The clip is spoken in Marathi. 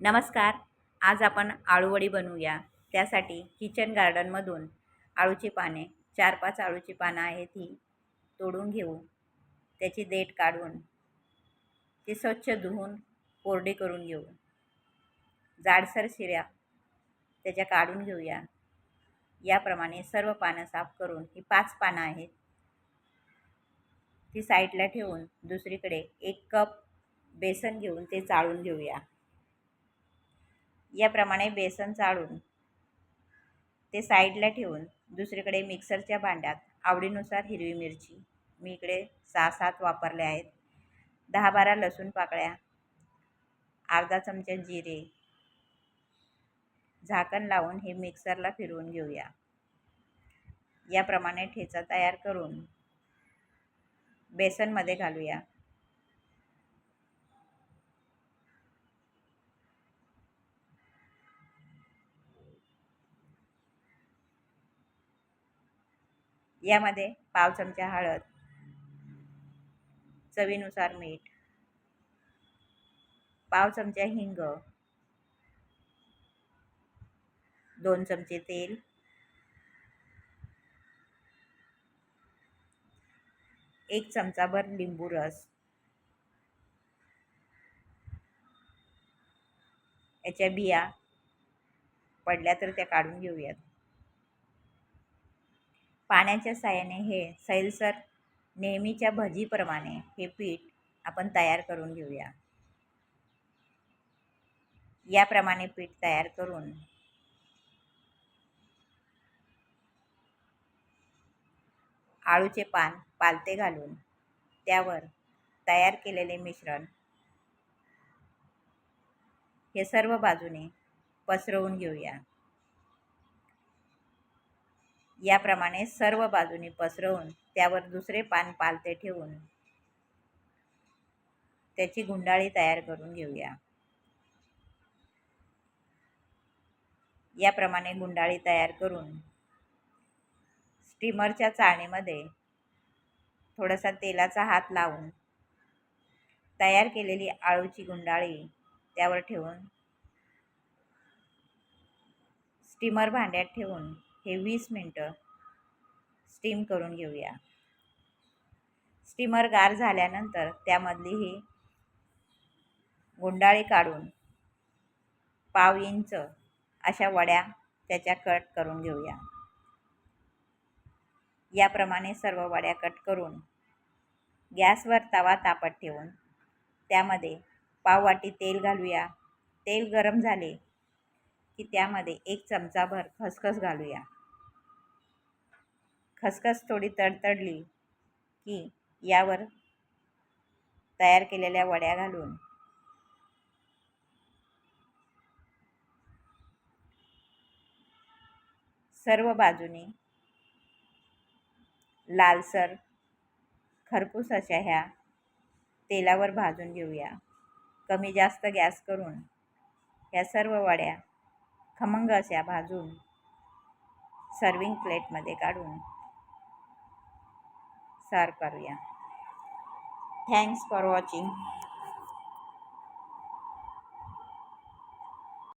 नमस्कार. आज आपण आळूवडी बनवूया. त्यासाठी किचन गार्डनमधून आळूची पाने 4-5 आळूची पानं आहेत ही तोडून घेऊ. त्याची देठ काढून ती स्वच्छ धुवून कोरडी करून घेऊ. जाडसर शिऱ्या त्याच्या काढून घेऊया. याप्रमाणे सर्व पानं साफ करून ही 5 पानं आहेत ती साईडला ठेवून दुसरीकडे 1 कप बेसन घेऊन ते चाळून घेऊया. याप्रमाणे बेसन चाळून ते साईडला ठेवून दुसरीकडे मिक्सरच्या भांड्यात आवडीनुसार हिरवी मिरची मी इकडे 6-7 वापरल्या आहेत, 10-12 लसूण पाकळ्या, अर्धा चमचा जिरे, झाकण लावून हे मिक्सरला फिरवून घेऊया. याप्रमाणे ठेचा तयार करून बेसनमध्ये घालूया. यामध्ये पाव चमचा हळद, चवीनुसार मीठ, पाव चमचा हिंग, 2 चमचे तेल, 1 चमचाभर लिंबू रस, याच्या बिया पडल्या तर त्या काढून घेऊयात. पाण्याच्या साहाय्याने हे सैलसर नेहमीच्या भजीप्रमाणे हे पीठ आपण तयार करून घेऊया. याप्रमाणे पीठ तयार करून आळूचे पान पालथे घालून त्यावर तयार केलेले मिश्रण हे सर्व बाजूने पसरवून घेऊया. याप्रमाणे सर्व बाजूने पसरवून त्यावर दुसरे पान पालथे ठेवून त्याची गुंडाळी तयार करून घेऊया. याप्रमाणे गुंडाळी तयार करून स्टीमरच्या चाळणीमध्ये थोडासा तेलाचा हात लावून तयार केलेली आळूची गुंडाळी त्यावर ठेवून स्टीमर भांड्यात ठेवून हे 20 मिनिटं स्टीम करून घेऊया. स्टीमर गार झाल्यानंतर त्यामधली ही गुंडाळी काढून पाव इंच अशा वड्या त्याच्या कट करून घेऊया. याप्रमाणे सर्व वड्या कट करून गॅसवर तवा तापत ठेवून त्यामध्ये पाववाटी तेल घालूया. तेल गरम झाले की त्यामध्ये 1 चमचाभर खसखस घालूया. खसखस थोडी तडतडली की यावर तयार केलेल्या वड्या घालून सर्व बाजूने लालसर खरपूस अशा ह्या तेलावर भाजून घेऊया. कमी जास्त गॅस करून ह्या सर्व वड्या खमंग अशा भाजून सर्विंग प्लेटमध्ये काढून सर्व करूया. Thanks for watching.